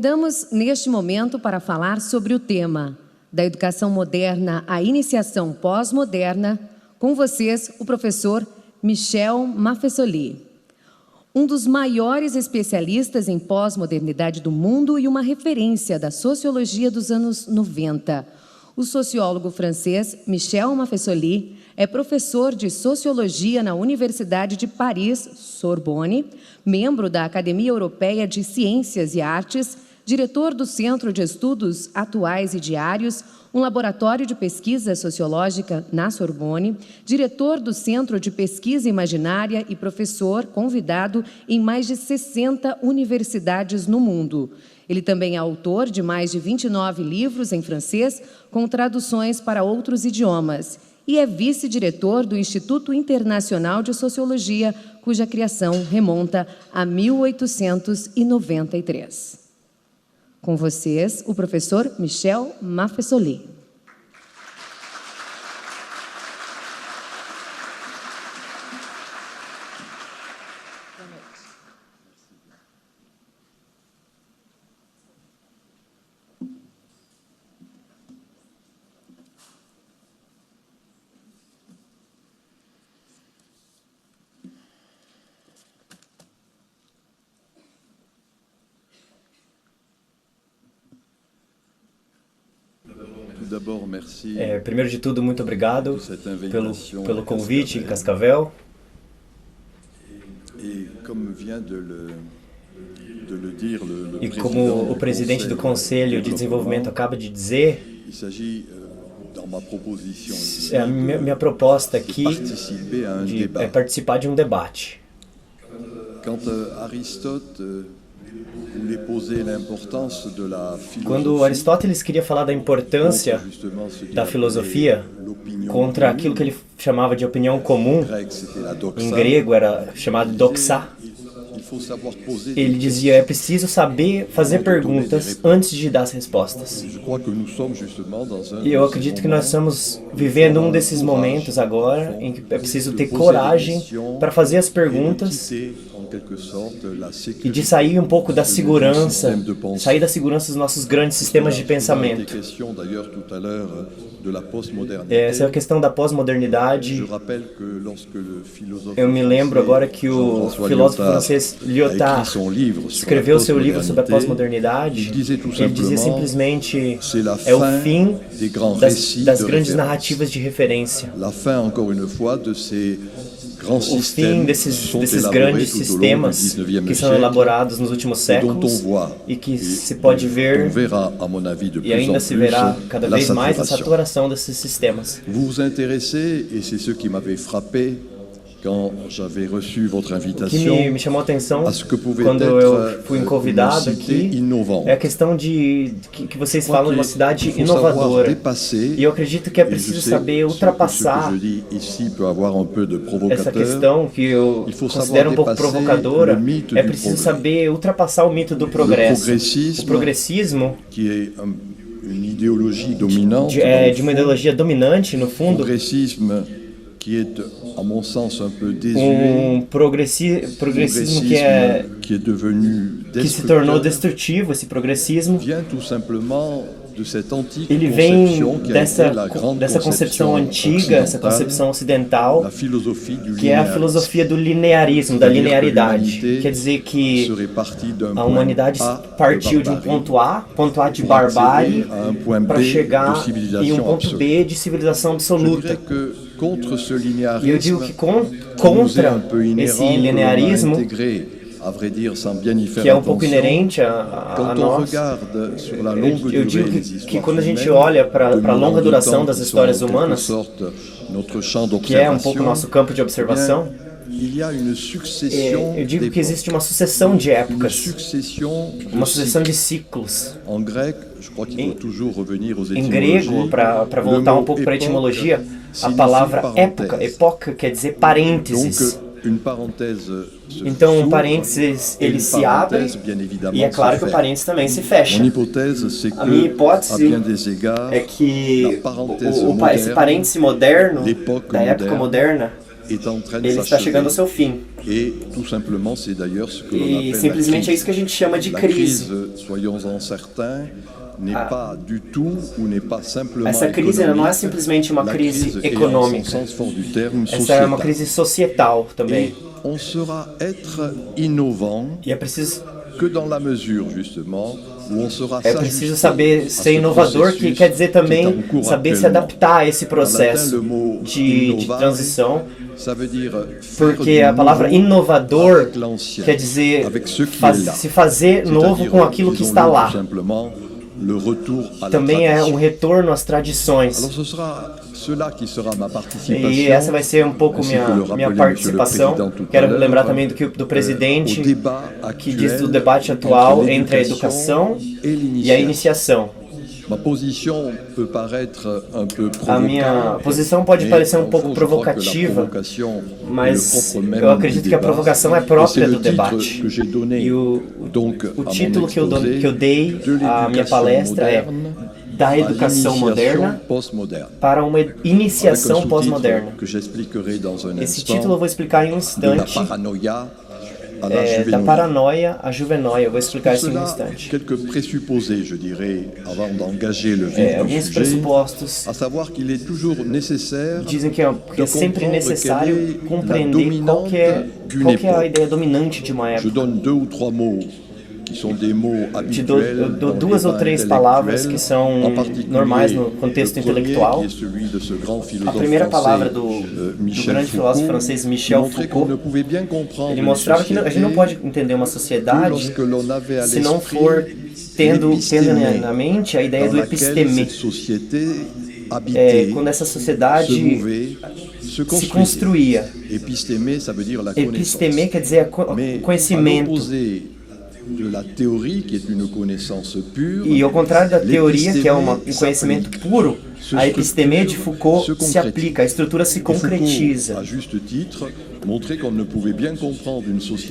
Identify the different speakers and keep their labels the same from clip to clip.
Speaker 1: Convidamos neste momento para falar sobre o tema da educação moderna à iniciação pós-moderna, com vocês, o professor Michel Maffesoli, um dos maiores especialistas em pós-modernidade do mundo e uma referência da sociologia dos anos 90. O sociólogo francês Michel Maffesoli é professor de Sociologia na Universidade de Paris, Sorbonne, membro da Academia Europeia de Ciências e Artes, diretor do Centro de Estudos Atuais e Diários, um laboratório de pesquisa sociológica na Sorbonne, diretor do Centro de Pesquisa Imaginária e professor convidado em mais de 60 universidades no mundo. Ele também é autor de mais de 29 livros em francês, com traduções para outros idiomas, e é vice-diretor do Instituto Internacional de Sociologia, cuja criação remonta a 1893. Com vocês, o professor Michel Maffesoli.
Speaker 2: Primeiro de tudo, muito obrigado pelo convite, Cascavel. E como o presidente do Conselho de Desenvolvimento acaba de dizer, a minha proposta aqui é participar de um debate. Quando Aristóteles queria falar da importância da filosofia contra aquilo que ele chamava de opinião comum, em grego era chamado doxa, ele dizia, é preciso saber fazer perguntas antes de dar as respostas. E eu acredito que nós estamos vivendo um desses momentos agora em que é preciso ter coragem para fazer as perguntas e de sair um pouco da segurança, sair da segurança dos nossos grandes sistemas de pensamento. Essa é a questão da pós-modernidade. Eu me lembro agora que o filósofo francês Lyotard escreveu seu livro sobre a pós-modernidade. Ele dizia simplesmente, é o fim das grandes narrativas de referência. O fim desses grandes sistemas que são elaborados nos últimos séculos e que se pode ver e ainda se verá cada vez mais a saturação desses sistemas. O que me chamou a atenção quando eu fui convidado aqui é a questão de que vocês falam de uma cidade inovadora. E eu acredito que é preciso saber ultrapassar essa questão que eu considero um pouco provocadora. É preciso saber ultrapassar o mito do progresso. O progressismo de uma ideologia dominante, no fundo, um progressismo que se tornou destrutivo, esse progressismo. Ele vem dessa concepção antiga, essa concepção ocidental, que é a filosofia do linearismo, da linearidade. Quer dizer que a humanidade partiu de um ponto A de barbárie, para chegar em um ponto B de civilização absoluta. E eu digo que contra esse linearismo, que é um pouco inerente a nós, eu digo que quando a gente olha para a longa duração das histórias humanas, que é um pouco nosso campo de observação, eu digo que existe uma sucessão de épocas, uma sucessão de ciclos. Em grego, para voltar um pouco para a etimologia, a palavra época quer dizer parênteses. Então, um parênteses, ele se abre, e é claro que o parênteses também se fecha. A minha hipótese é que esse parêntese moderno, da época moderna, ele está chegando ao seu fim. E simplesmente é isso que a gente chama de crise. Essa crise não é simplesmente uma crise econômica. Essa é uma crise societal também. E é preciso saber ser inovador, que quer dizer também saber se adaptar a esse processo de transição, porque a palavra inovador quer dizer se fazer novo com aquilo que está lá. Também é um retorno às tradições. E essa vai ser um pouco minha participação. Quero lembrar também do presidente, que diz do debate atual entre a educação e a iniciação. A minha posição pode parecer um pouco provocativa, mas eu acredito que a provocação é própria do debate. E o título que eu dei à minha palestra é da educação moderna para uma iniciação pós-moderna. Esse título eu vou explicar em um instante. Da paranoia à juvenóia, eu vou explicar isso em um instante. Alguns pressupostos dizem que é sempre necessário compreender qual que é a ideia dominante de uma época. Eu dou 2 ou 3 palavras que são normais no contexto intelectual. A primeira palavra do grande filósofo francês Michel Foucault, ele mostrava que a gente não pode entender uma sociedade se não for tendo na mente a ideia do epistemê. Quando essa sociedade se construía. Epistemê quer dizer conhecimento. E ao contrário da teoria, que é um conhecimento puro, a epistemê de Foucault se aplica, a estrutura se concretiza.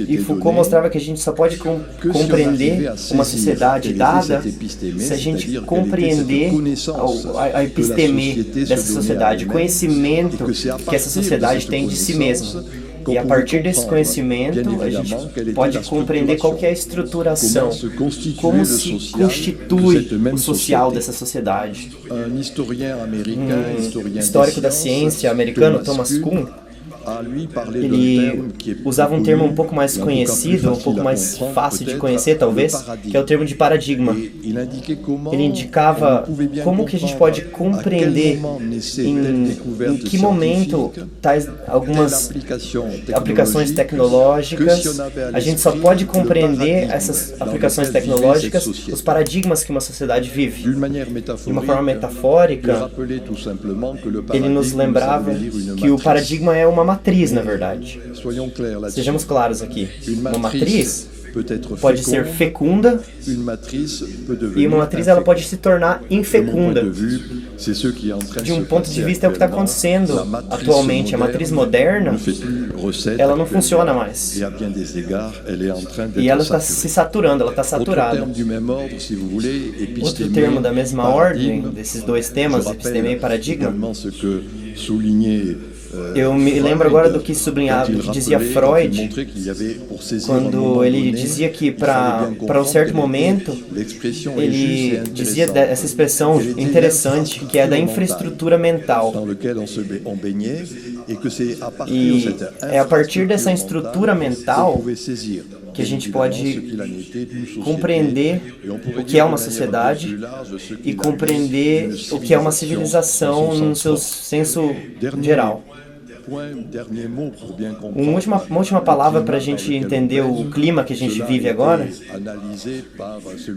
Speaker 2: E Foucault mostrava que a gente só pode compreender uma sociedade dada se a gente compreender a epistemê dessa sociedade, o conhecimento que essa sociedade tem de si mesma. E a partir desse conhecimento, a gente pode compreender qual que é a estruturação, como se constitui o social dessa sociedade. Um histórico da ciência americano, Thomas Kuhn, ele usava um termo um pouco mais conhecido, um pouco mais fácil de conhecer, talvez, que é o termo de paradigma. Ele indicava como que a gente pode compreender em que momento tais algumas aplicações tecnológicas, a gente só pode compreender essas aplicações tecnológicas, os paradigmas que uma sociedade vive. De uma forma metafórica, ele nos lembrava que o paradigma é uma matriz, na verdade. Sejamos claros aqui. Uma matriz pode ser fecunda e uma matriz ela pode se tornar infecunda. De um ponto de vista é o que está acontecendo atualmente. A matriz moderna, ela não funciona mais. E ela está se saturando, ela está saturada. Outro termo da mesma ordem, desses 2 temas, epistemê e paradigma, eu me lembro agora do que dizia Freud, quando ele dizia que para um certo momento, ele dizia essa expressão interessante, que é da infraestrutura mental. E é a partir dessa estrutura mental que a gente pode compreender o que é uma sociedade e compreender o que é uma civilização no seu senso geral. Uma última palavra para a gente entender o clima que a gente vive agora,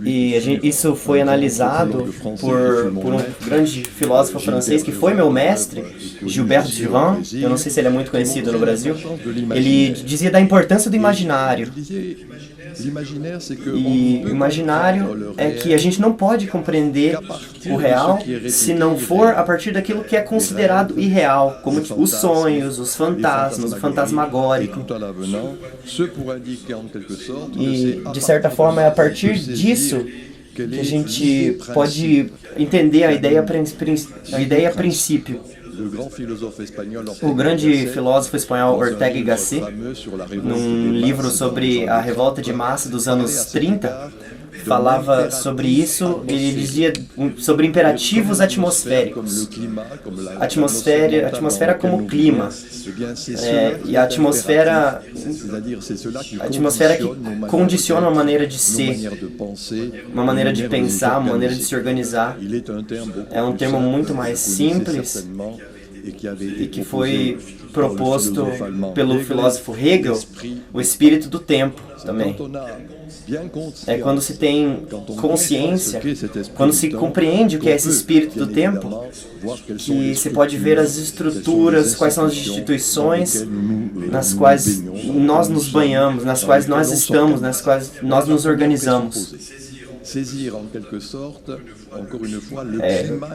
Speaker 2: e isso foi analisado por um grande filósofo francês que foi meu mestre, Gilbert Durand. Eu não sei se ele é muito conhecido no Brasil. Ele dizia da importância do imaginário. E o imaginário é que a gente não pode compreender o real se não for a partir daquilo que é considerado irreal, como os sonhos, os fantasmas, o fantasmagórico. E, de certa forma, é a partir disso que a gente pode entender a ideia princípio. O grande filósofo espanhol Ortega y Gasset, num livro sobre a revolta de massa dos anos 30, falava sobre isso. Ele dizia sobre imperativos atmosféricos. Atmosfera como clima. E a atmosfera que condiciona uma maneira de ser, uma maneira de pensar, uma maneira de se organizar. É um termo muito mais simples e que foi proposto pelo filósofo Hegel, o espírito do tempo também. É quando se tem consciência, quando se compreende o que é esse espírito do tempo, que se pode ver as estruturas, quais são as instituições nas quais nós nos banhamos, nas quais nós estamos, nas quais nós nos organizamos.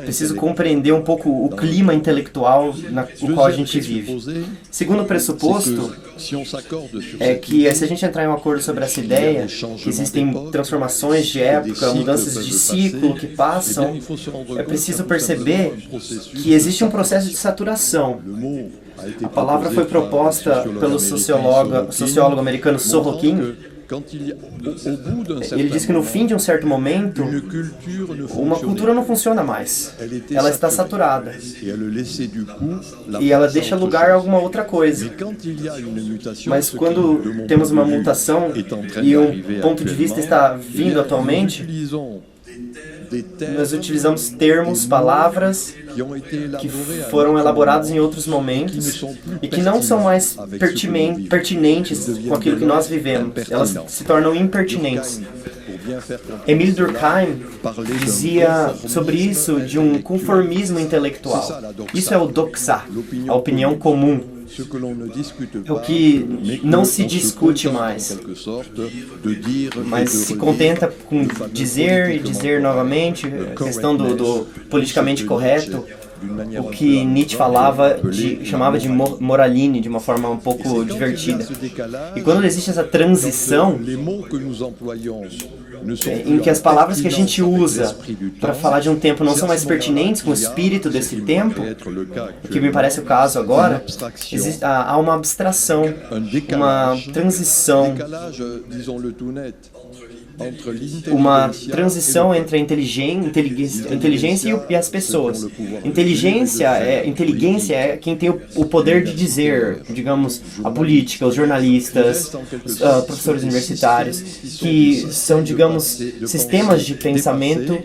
Speaker 2: Preciso compreender um pouco o clima intelectual no qual a gente vive. Segundo pressuposto é que se a gente entrar em um acordo sobre essa ideia, que existem transformações de época, mudanças de ciclo que passam, é preciso perceber que existe um processo de saturação. A palavra foi proposta pelo sociólogo americano Sorokin. Ele diz que no fim de um certo momento, uma cultura não funciona mais. Ela está saturada. E ela deixa lugar a alguma outra coisa. Mas quando temos uma mutação e um ponto de vista está vindo atualmente, nós utilizamos termos, palavras que foram elaborados em outros momentos e que não são mais pertinentes com aquilo que nós vivemos. Elas se tornam impertinentes. Émile Durkheim dizia sobre isso de um conformismo intelectual. Isso é o doxa, a opinião comum. É o que não se discute mais, mas se contenta com dizer e dizer novamente, a questão do politicamente correto, o que Nietzsche chamava de moraline, de uma forma um pouco divertida. E quando existe essa transição, em que as palavras que a gente usa para falar de um tempo não são mais pertinentes com o espírito desse tempo, que me parece o caso agora, há uma abstração, uma transição, entre a inteligência e as pessoas. Inteligência é quem tem o poder de dizer, digamos, a política, os jornalistas, os professores universitários, que são, digamos, sistemas de pensamento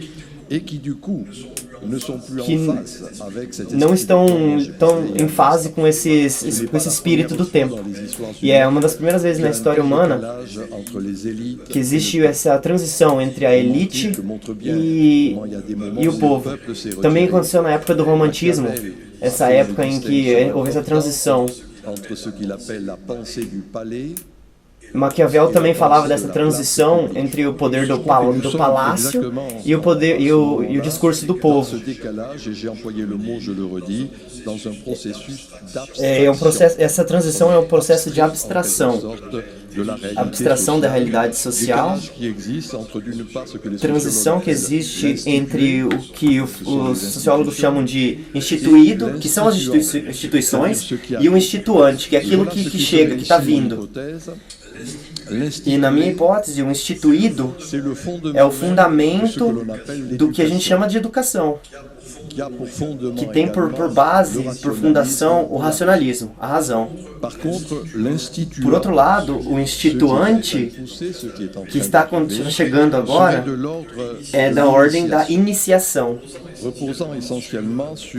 Speaker 2: que não estão tão em fase com esse espírito do tempo. E é uma das primeiras vezes na história humana que existe essa transição entre a elite e o povo. Também aconteceu na época do romantismo, essa época em que houve essa transição. Maquiavel também falava dessa transição entre o poder do palácio e o discurso do povo. Essa transição é um processo de abstração da realidade social, transição que existe entre o que os sociólogos chamam de instituído, que são as instituições, e o instituante, que é aquilo que chega, que está vindo. E na minha hipótese, o instituído é o fundamento do que a gente chama de educação, que tem por base, por fundação, o racionalismo, a razão. Por outro lado, o instituante, que está chegando agora, é da ordem da iniciação,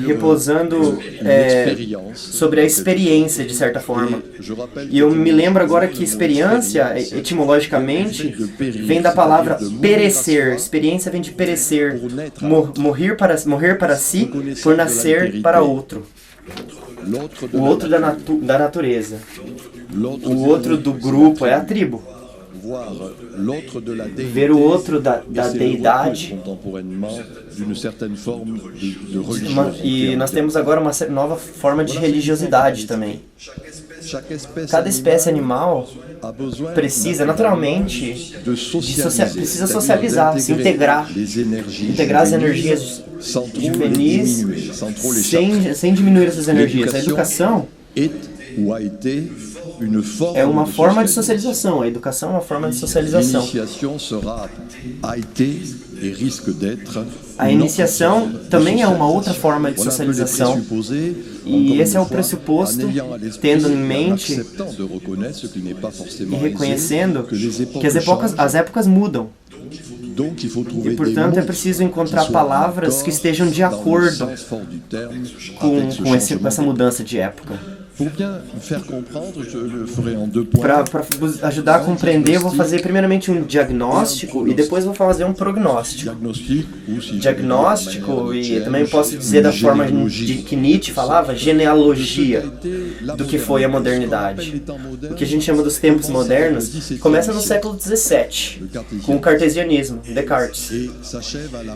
Speaker 2: repousando sobre a experiência, de certa forma. E eu me lembro agora que experiência, etimologicamente, vem da palavra perecer. Experiência vem de perecer, morrer para si, por nascer para outro. O outro da natureza. O outro do grupo é a tribo. Ver o outro da deidade. E nós temos agora uma nova forma de religiosidade também. Cada espécie animal precisa, naturalmente, precisa socializar, se integrar as energias juvenis sem diminuir essas energias. A educação é uma forma de socialização. A educação é uma forma de socialização. A iniciação também é uma outra forma de socialização. E esse é o pressuposto, tendo em mente e reconhecendo que as épocas mudam. E, portanto, é preciso encontrar palavras que estejam de acordo com essa mudança de época. Para ajudar a compreender, eu vou fazer primeiramente um diagnóstico e depois vou fazer um prognóstico. Diagnóstico, e também posso dizer da forma de que Nietzsche falava, genealogia do que foi a modernidade. O que a gente chama dos tempos modernos começa no século XVII, com o cartesianismo, Descartes,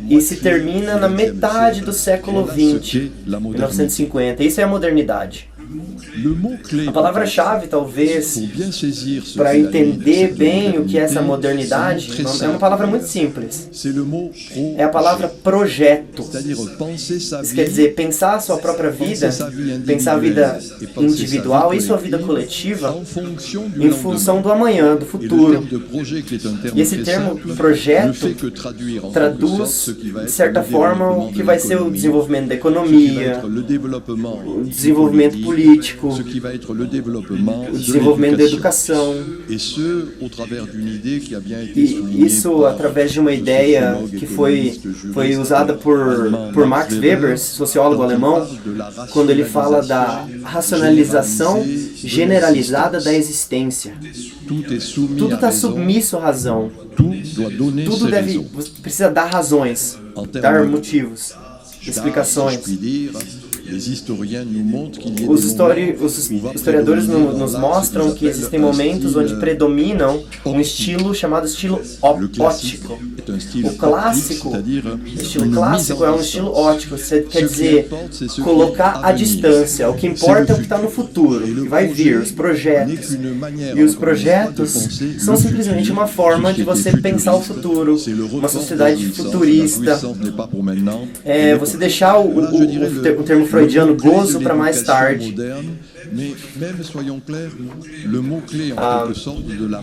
Speaker 2: e se termina na metade do século XX, 1950. Isso é a modernidade. A palavra-chave, talvez, para entender bem o que é essa modernidade, é uma palavra muito simples. É a palavra projeto. Isso quer dizer, pensar a sua própria vida, pensar a vida individual e sua vida coletiva em função do amanhã, do futuro. E esse termo projeto traduz, de certa forma, o que vai ser o desenvolvimento da economia, o desenvolvimento político, o desenvolvimento da educação. E isso através de uma ideia que foi usada por Max Weber, sociólogo alemão, quando ele fala da racionalização generalizada da existência. Tudo está submisso à razão. Tudo precisa dar razões, dar motivos, explicações. Os historiadores nos mostram que existem momentos onde predominam um estilo chamado estilo ótico. O clássico, o estilo clássico é um estilo ótico, quer dizer, colocar à distância. O que importa é o que está no futuro, o que vai vir, os projetos. E os projetos são simplesmente uma forma de você pensar o futuro, uma sociedade futurista. Você deixar o termo freudiano gozo para mais tarde.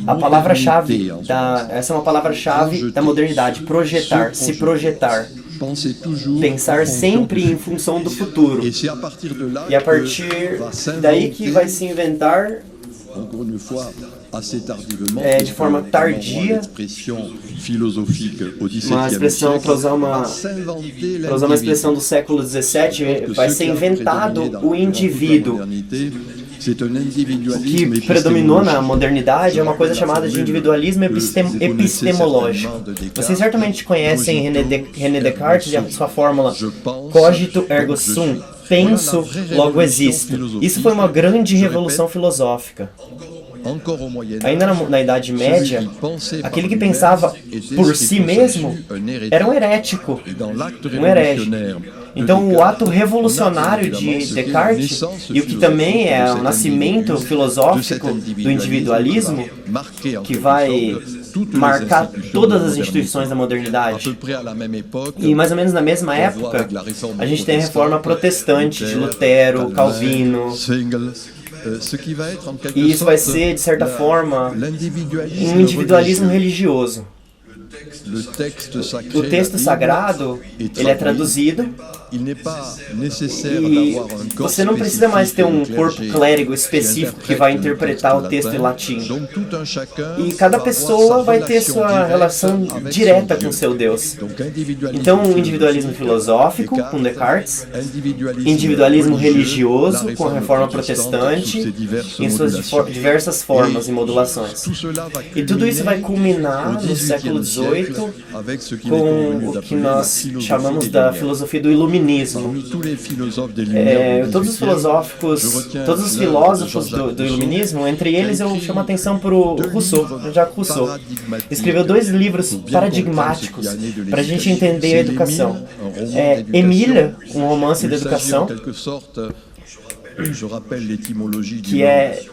Speaker 2: A palavra-chave, essa é uma palavra-chave da modernidade, projetar, se projetar. Pensar sempre em função do futuro. E a partir daí que vai se inventar, de forma tardia, uma expressão, para usar uma expressão do século XVII, vai ser inventado o indivíduo. O que predominou na modernidade é uma coisa chamada de individualismo epistemológico. Vocês certamente conhecem René Descartes e a sua fórmula cogito ergo sum, penso, logo existo. Isso foi uma grande revolução filosófica. Ainda na Idade Média, aquele que pensava por si mesmo era um herético, um herege. Então, o ato revolucionário de Descartes, e o que também é o nascimento filosófico do individualismo, que vai marcar todas as instituições da modernidade. E mais ou menos na mesma época, a gente tem a reforma protestante de Lutero, Calvino. E isso vai ser, de certa forma, um individualismo religioso. O texto sagrado, ele é traduzido, e você não precisa mais ter um corpo clérigo específico que vai interpretar o texto em latim. E cada pessoa vai ter sua relação direta com seu Deus. Então, um individualismo filosófico, com Descartes, individualismo religioso, com a Reforma Protestante, em suas diversas formas e modulações. E tudo isso vai culminar no século XVIII com o que nós chamamos da filosofia do iluminismo. Todos os filósofos do iluminismo, entre eles eu chamo a atenção para o Rousseau, Jacques Rousseau. Escreveu 2 livros paradigmáticos para a gente entender a educação. Émile, um romance da educação, que é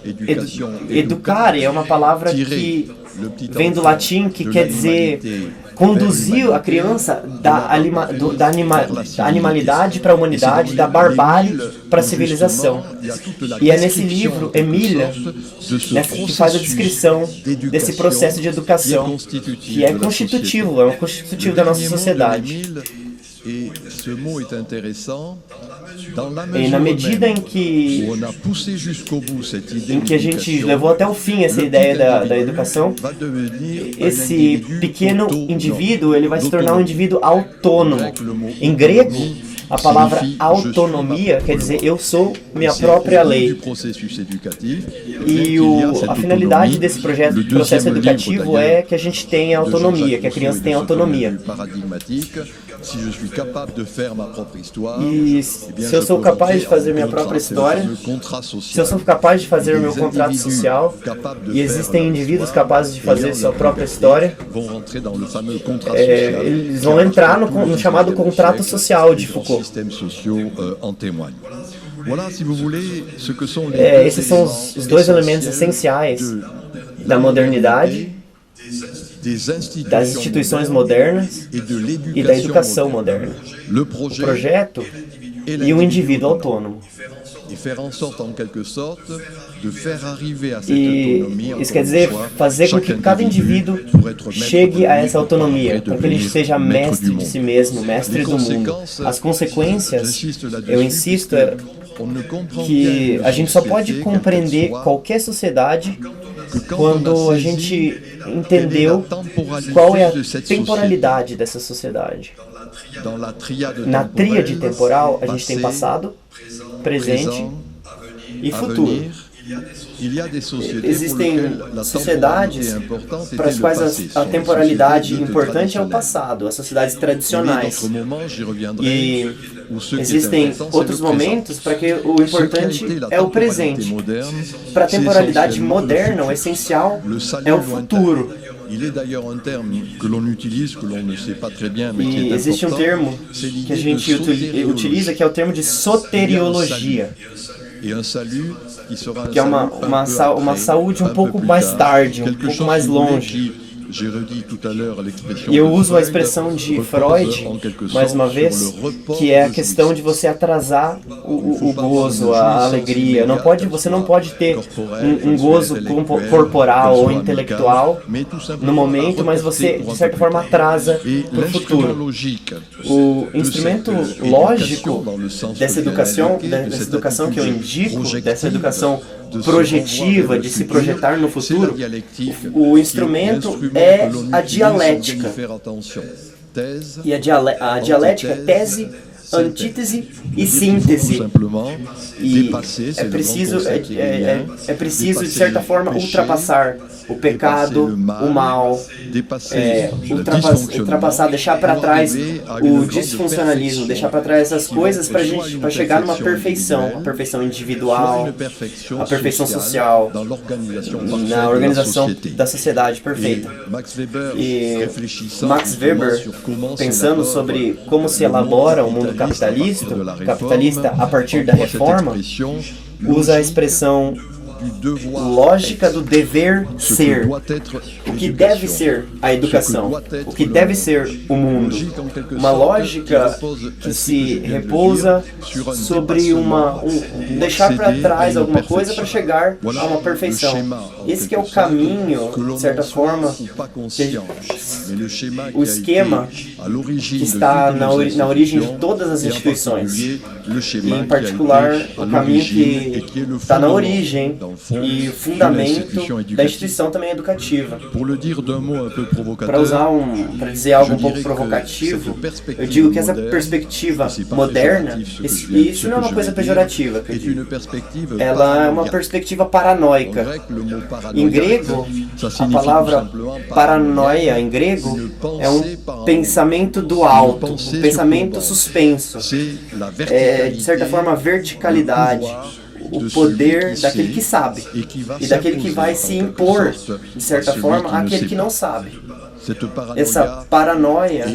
Speaker 2: educar, é uma palavra que vem do latim, que quer dizer conduzir a criança da animalidade para a humanidade, da barbárie para a civilização. E é nesse livro, Emília, que faz a descrição desse processo de educação, que é constitutivo da nossa sociedade. E na medida em que a gente levou até o fim essa ideia da educação, esse pequeno indivíduo ele vai se tornar um indivíduo autônomo. Em grego, a palavra autonomia quer dizer eu sou minha própria lei. E a finalidade desse processo educativo é que a gente tenha autonomia, que a criança tenha autonomia. E se eu sou capaz de fazer minha própria história, se eu sou capaz de fazer o meu contrato social, e existem indivíduos capazes de fazer sua própria história, eles vão entrar no chamado contrato social de Foucault. Esses são os dois elementos essenciais da modernidade, das instituições modernas e da educação moderna. O projeto e o indivíduo autônomo. E isso quer dizer fazer com que cada indivíduo chegue a essa autonomia, com que ele seja mestre de si mesmo, mestre do mundo. As consequências, eu insisto, é que a gente só pode compreender qualquer sociedade quando a gente entendeu qual é a temporalidade dessa sociedade. Na tríade temporal, a gente tem passado, presente e futuro. Existem sociedades para as quais a temporalidade importante é o passado, as sociedades tradicionais. E existem outros momentos para que o importante é o presente. Para a temporalidade moderna, o essencial é o futuro. E existe um termo que a gente utiliza que é o termo de soteriologia, que é uma saúde um pouco mais tarde, um pouco mais longe. E eu uso a expressão de Freud, mais uma vez, que é a questão de você atrasar o gozo, a alegria. Você não pode ter um gozo corporal ou intelectual no momento, mas você, de certa forma, atrasa para o futuro. O instrumento lógico dessa educação que eu indico, dessa educação projetiva, de se projetar no futuro, o instrumento é a dialética. E a dialética é tese, antítese e síntese. E é preciso, de certa forma, ultrapassar o pecado, o mal, ultrapassar, deixar para trás o disfuncionalismo, deixar para trás essas coisas para chegar numa perfeição, a perfeição individual, a perfeição social, na organização da sociedade perfeita. E Max Weber, pensando sobre como se elabora o mundo capitalista a partir da reforma, usa a expressão lógica do dever ser, o que deve ser a educação, o que deve ser o mundo, uma lógica que se repousa sobre deixar para trás alguma coisa para chegar a uma perfeição. Esse que é o caminho, de certa forma, o esquema que está na origem de todas as instituições, e em particular o caminho que está na origem e o fundamento da instituição também educativa. Para dizer algo um pouco provocativo, eu digo que essa perspectiva moderna, isso não é uma coisa pejorativa, que eu digo. Ela é uma perspectiva paranoica. Em grego, a palavra paranoia em grego é um pensamento do alto, um pensamento suspenso. É, de certa forma, verticalidade. o poder daquele que sabe e daquele que vai se impor, de certa forma, àquele que não sabe. Essa paranoia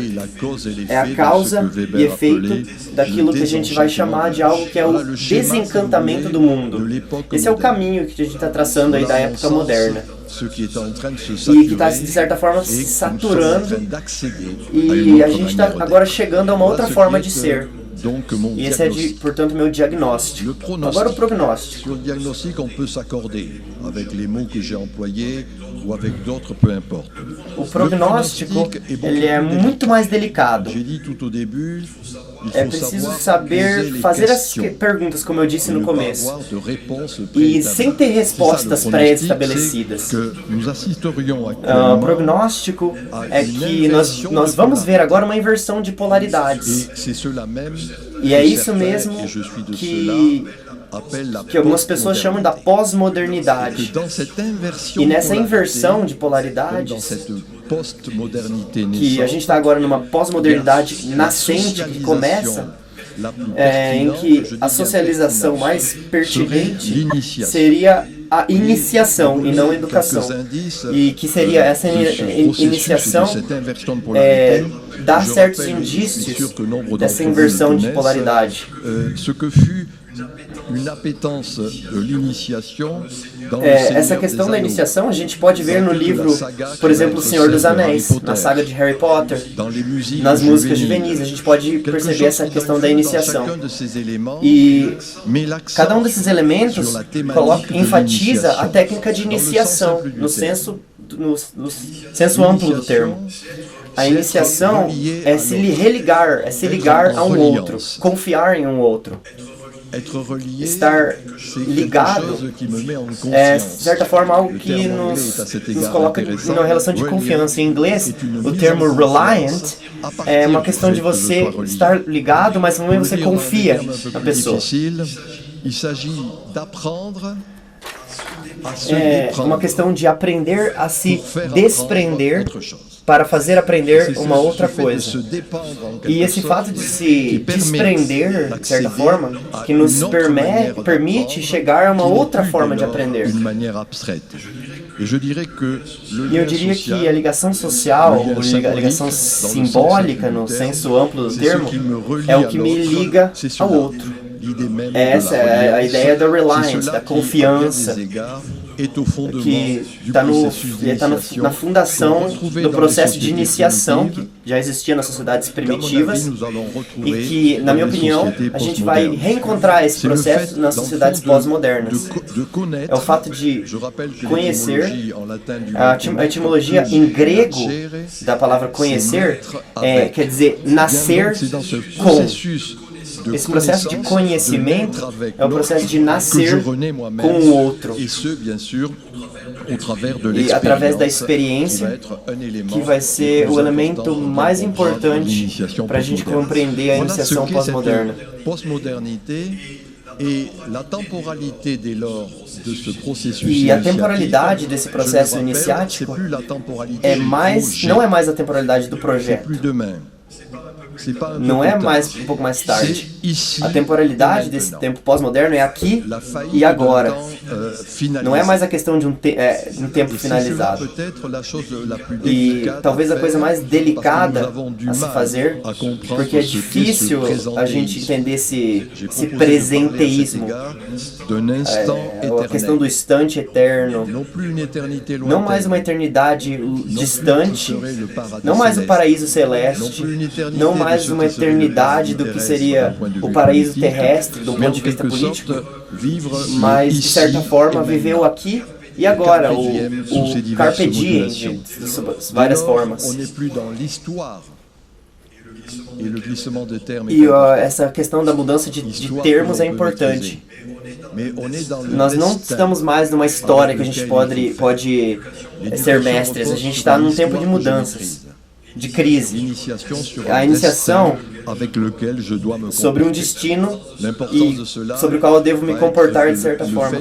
Speaker 2: é a causa e efeito daquilo que a gente vai chamar de algo que é o desencantamento do mundo. Esse é o caminho que a gente está traçando aí da época moderna. E que está, de certa forma, se saturando, e a gente está agora chegando a uma outra forma de ser. E esse é, portanto, meu diagnóstico. Agora o prognóstico.
Speaker 3: Sur le diagnostic, on peut s'accorder avec les mots que j'ai employés ou avec d'autres, peu importe.
Speaker 2: O prognóstico, ele é muito mais delicado.
Speaker 3: J'ai dit tout au début,
Speaker 2: É preciso saber fazer as perguntas, como eu disse no começo, e sem ter respostas pré-estabelecidas. O prognóstico é que nós vamos ver agora uma inversão de polaridades. E é isso mesmo que algumas pessoas chamam da pós-modernidade. E nessa inversão de polaridades, que a gente está agora numa pós-modernidade nascente que começa, em que a socialização mais pertinente seria a iniciação e não a educação. E que seria essa iniciação dar certos indícios dessa inversão de polaridade. Essa questão da iniciação a gente pode ver no livro, por exemplo, O Senhor dos Anéis, na saga de Harry Potter, nas músicas juvenis, a gente pode perceber essa questão da iniciação. E cada um desses elementos enfatiza a técnica de iniciação, no senso amplo do termo. A iniciação é se religar, é se ligar a um outro, confiar em um outro. Estar ligado é, de certa forma, algo que nos coloca numa relação de confiança. Em inglês, o termo reliant é uma questão de você estar ligado, mas também você confia na pessoa. É uma questão de aprender a se desprender para fazer aprender uma outra coisa. E esse fato de se desprender, de certa forma, que nos permite chegar a uma outra forma de aprender. E eu diria que a ligação social, a ligação simbólica, no senso amplo do termo, é o que me liga ao outro. Essa é a ideia da reliance, da confiança, que está na fundação do processo de iniciação que já existia nas sociedades primitivas e que, na minha opinião, a gente vai reencontrar esse processo nas sociedades pós-modernas. É o fato de conhecer, a etimologia em grego da palavra conhecer quer dizer nascer com. Esse processo de conhecimento é o processo de nascer com o outro. E através da experiência, que vai ser o elemento mais importante para a gente compreender a iniciação pós-moderna. E a temporalidade desse processo iniciático não é mais a temporalidade do projeto. Não é mais um pouco mais tarde. A temporalidade desse tempo pós-moderno é aqui e agora. Não é mais a questão de um tempo finalizado. E talvez a coisa mais delicada a se fazer, porque é difícil a gente entender esse presenteísmo. A questão do instante eterno. Não mais uma eternidade distante. Não mais o paraíso celeste. Não mais uma eternidade do que seria o paraíso terrestre, do ponto de vista político, mas, de certa forma, viveu aqui e agora, o carpe diem, de várias formas. E essa questão da mudança de termos é importante. Nós não estamos mais numa história que a gente pode ser mestres, a gente está num tempo de mudanças, de crise. A iniciação sobre um destino e sobre o qual eu devo me comportar de certa forma.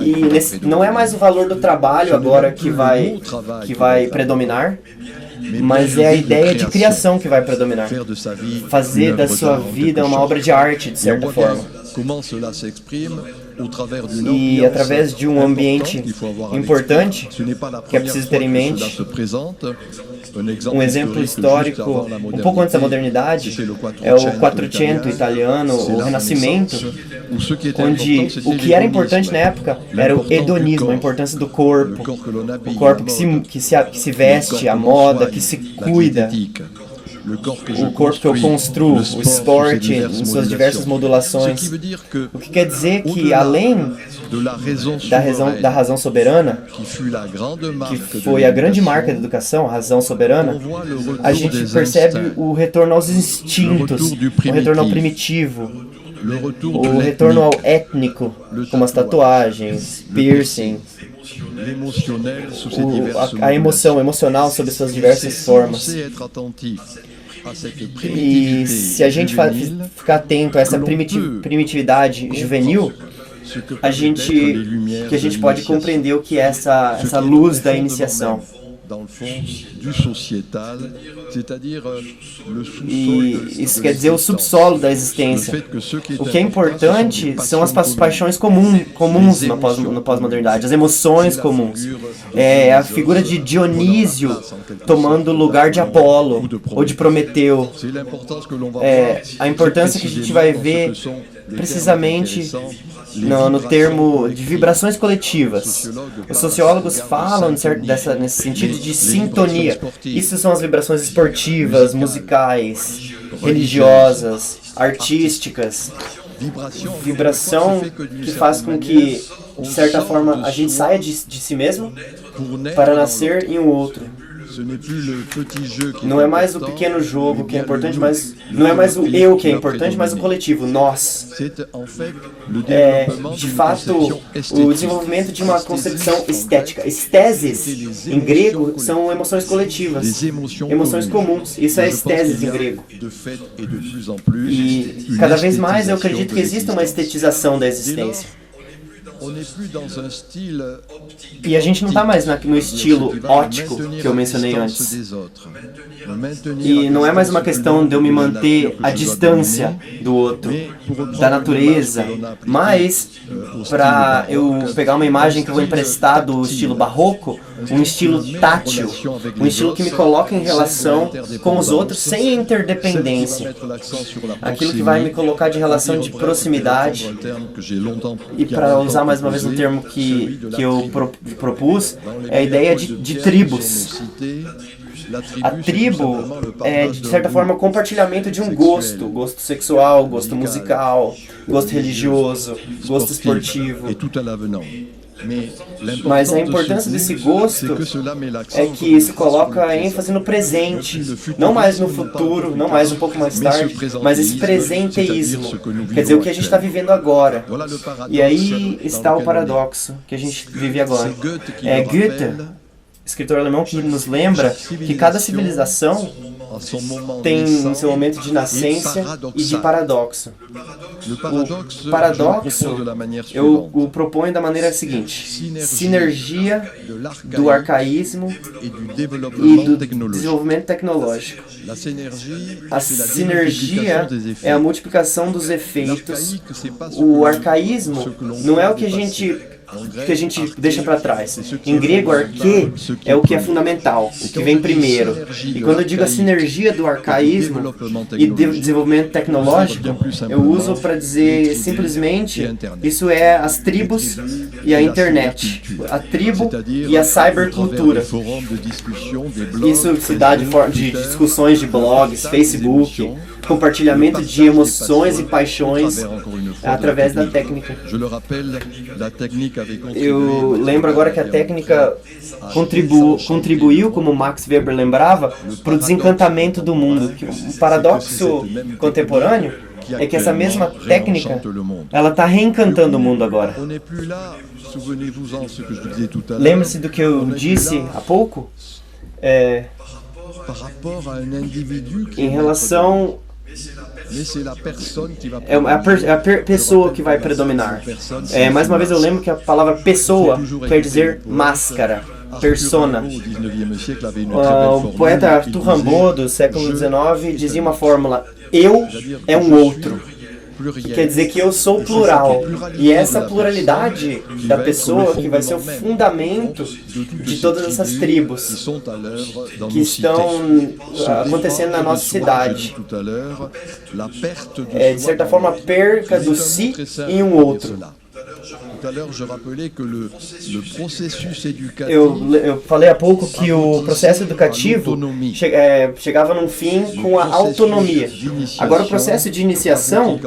Speaker 2: E não é mais o valor do trabalho agora que vai predominar, mas é a ideia de criação que vai predominar. Fazer da sua vida uma obra de arte, de certa forma. E através de um ambiente importante, que é preciso ter em mente, um exemplo histórico, um pouco antes da modernidade, é o Quattrocento italiano, o Renascimento, onde o que era importante na época era o hedonismo, a importância do corpo, o corpo que se veste, a moda, que se cuida, o corpo que eu construo, o esporte em suas diversas modulações. O que quer dizer que, além da razão soberana, que foi a grande marca da educação, a razão soberana, a gente percebe o retorno aos instintos, o retorno ao primitivo, o retorno ao étnico, como as tatuagens, piercing, a emoção emocional sob suas diversas formas. E se a gente ficar atento a essa primitividade juvenil, a gente pode compreender o que é essa luz da iniciação. E isso quer dizer o subsolo da existência. O que é importante são as paixões comuns na pós-modernidade, as emoções comuns. É a figura de Dionísio tomando o lugar de Apolo ou de Prometeu. A importância que a gente vai ver precisamente no termo de vibrações coletivas. Os sociólogos falam nesse sentido de sintonia. Isso são as vibrações esportivas, musicais, religiosas, artísticas. Vibração que faz com que, de certa forma, a gente saia de si mesmo para nascer em um outro. Não é mais o pequeno jogo que é importante, mas não é mais o eu que é importante, mas o coletivo, nós. É, de fato, o desenvolvimento de uma concepção estética. Estéses, em grego, são emoções coletivas, emoções comuns. Isso é estéses em grego. E cada vez mais eu acredito que existe uma estetização da existência. E a gente não está mais no estilo ótico que eu mencionei antes. E não é mais uma questão de eu me manter à distância do outro, da natureza, mas para eu pegar uma imagem que eu vou emprestar do estilo barroco, um estilo tátil, um estilo que me coloca em relação com os outros sem interdependência. Aquilo que vai me colocar de relação de proximidade. E para usar mais uma vez um termo que eu propus, é a ideia de tribos. A tribo é, de certa forma, compartilhamento de um gosto sexual, gosto musical, gosto religioso, gosto esportivo. Mas a importância desse gosto é que isso coloca ênfase no presente, não mais no futuro, não mais um pouco mais tarde, mas esse presenteísmo, quer dizer, o que a gente está vivendo agora. E aí está o paradoxo que a gente vive agora. É Goethe, escritor alemão, que nos lembra que cada civilização tem seu momento de nascência e de paradoxo. O paradoxo eu o proponho da maneira seguinte: sinergia do arcaísmo e do desenvolvimento tecnológico. A sinergia é a multiplicação dos efeitos. O arcaísmo não é o que a gente deixa para trás. Em grego, arquê é o que é fundamental, o que vem primeiro. E quando eu digo a sinergia do arcaísmo e do desenvolvimento tecnológico, eu uso para dizer simplesmente, isso é as tribos e a internet, a tribo e a cybercultura. Isso se dá de discussões de blogs, Facebook, compartilhamento de emoções e paixões através da técnica. Eu lembro agora que a técnica contribuiu, como Max Weber lembrava, para o desencantamento do mundo. O paradoxo contemporâneo é que essa mesma técnica, ela está reencantando o mundo agora. Lembre-se do que eu disse há pouco, em relação... É a pessoa que vai predominar. Mais uma vez eu lembro que a palavra pessoa quer dizer máscara, persona. O poeta Arthur Rimbaud, do século XIX, dizia uma fórmula: eu é um outro. quer dizer que eu sou plural. E essa pluralidade da pessoa que vai ser o fundamento de todas essas tribos que estão acontecendo na nossa cidade. De certa forma, a perca do si em um outro. Eu falei há pouco que o processo educativo chegava num fim com a autonomia. Agora, o processo de iniciação,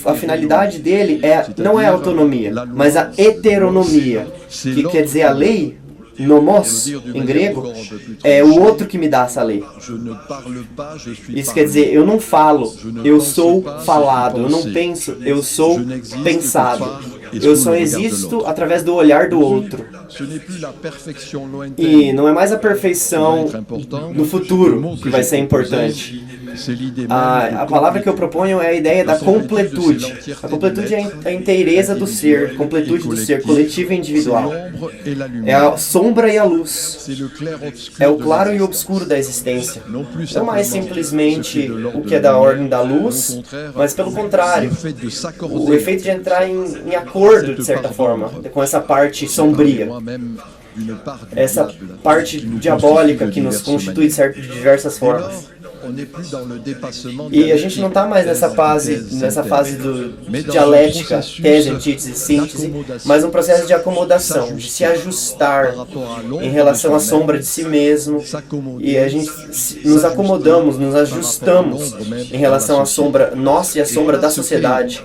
Speaker 2: a finalidade dele não é a autonomia, mas a heteronomia, que quer dizer a lei. Nomos, em grego, é o outro que me dá essa lei. Isso quer dizer, eu não falo, eu sou falado. Eu não penso, eu sou pensado. Eu só existo através do olhar do outro. E não é mais a perfeição do futuro que vai ser importante. A palavra que eu proponho é a ideia da completude. A completude é a inteireza do ser, completude do ser, coletivo e individual. É a sombra e a luz. É o claro e o obscuro da existência. Não mais simplesmente o que é da ordem da luz, mas pelo contrário, o efeito de entrar em acordo, de certa forma, com essa parte sombria. Essa parte diabólica que nos constitui de diversas formas. E a gente não está mais nessa fase do dialética, tese, antítese e síntese, mas um processo de acomodação, de se ajustar em relação à sombra de si mesmo, e a gente nos acomodamos, nos ajustamos em relação à sombra nossa e à sombra da sociedade.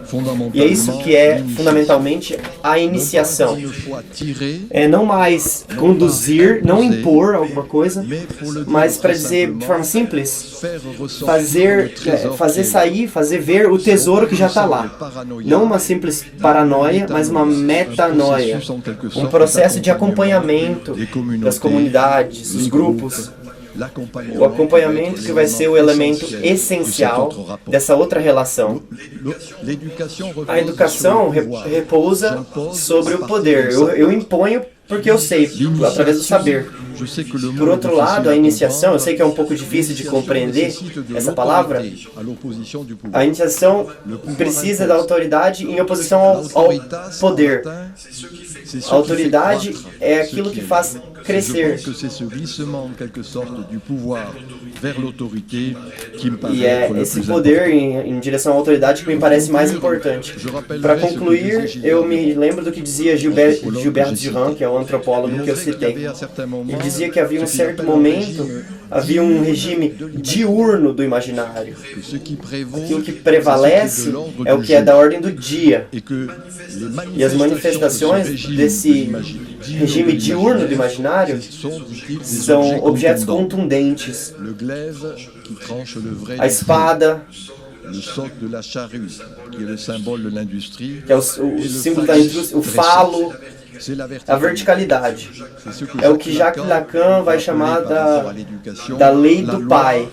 Speaker 2: E é isso que é fundamentalmente a iniciação. É não mais conduzir, não impor alguma coisa, mas para dizer de forma simples, fazer sair, fazer ver o tesouro que já está lá. Não uma simples paranoia, mas uma metanoia. Um processo de acompanhamento das comunidades, dos grupos. O acompanhamento que vai ser o elemento essencial dessa outra relação. A educação repousa sobre o poder. Eu imponho porque eu sei, através do saber. Por outro lado, a iniciação, eu sei que é um pouco difícil de compreender essa palavra. A iniciação precisa da autoridade em oposição ao poder. A autoridade é aquilo que faz crescer. E é esse poder em direção à autoridade que me parece mais importante. Para concluir, eu me lembro do que dizia Gilbert Durand, que é o antropólogo que eu citei. Ele dizia que havia um certo momento, havia um regime diurno do imaginário. Aquilo que prevalece é o que é da ordem do dia. E as manifestações desse regime diurno do imaginário são objetos contundentes. A espada, que é o símbolo da indústria, o falo, a verticalidade. É o que Jacques Lacan vai chamar da lei do pai.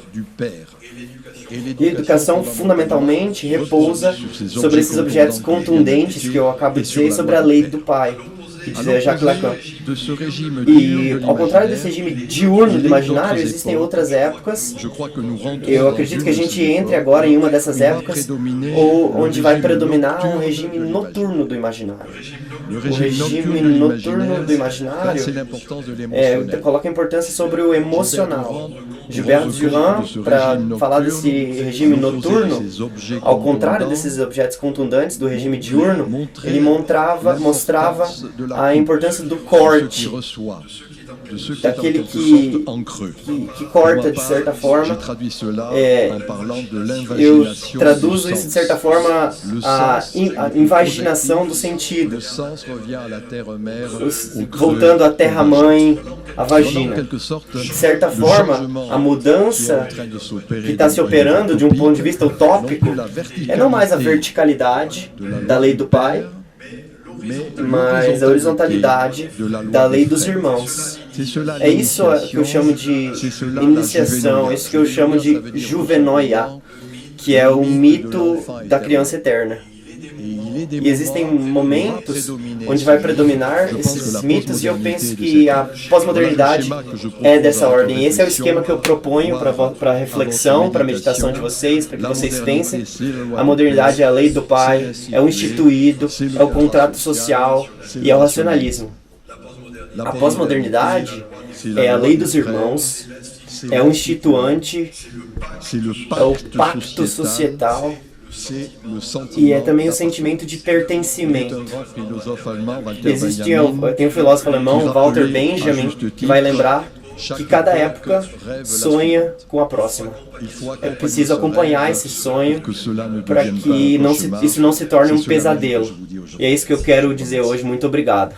Speaker 2: E a educação, fundamentalmente, repousa sobre esses objetos contundentes que eu acabo de dizer, sobre a lei do pai, que dizia Jacques Lacan. E, ao contrário desse regime diurno do imaginário, existem outras épocas. Eu acredito que a gente entre agora em uma dessas épocas, onde vai predominar um regime noturno do imaginário. O regime noturno do imaginário coloca importância sobre o emocional. Gilbert Durand, para falar desse regime noturno, ao contrário desses objetos contundentes do regime diurno, ele mostrava a importância do corte, daquele que corta de certa forma. Eu traduzo isso de certa forma a invaginação do sentido, voltando à terra-mãe, à vagina. De certa forma, a mudança que está se operando de um ponto de vista utópico é não mais a verticalidade da lei do pai, mas a horizontalidade da lei dos irmãos. É isso que eu chamo de iniciação, isso que eu chamo de juvenoia, que é o mito da criança eterna. E existem momentos onde vai predominar esses mitos, e eu penso que a pós-modernidade é dessa ordem. Esse é o esquema que eu proponho para a reflexão, para a meditação de vocês, para que vocês pensem. A modernidade é a lei do Pai, é o instituído, é o contrato social e é o racionalismo. A pós-modernidade é a lei dos irmãos, é o instituante, é o pacto societal e é também o sentimento de pertencimento. Tem um filósofo alemão, Walter Benjamin, que vai lembrar que cada época sonha com a próxima. É preciso acompanhar esse sonho para que isso não se torne um pesadelo. E é isso que eu quero dizer hoje. Muito obrigado.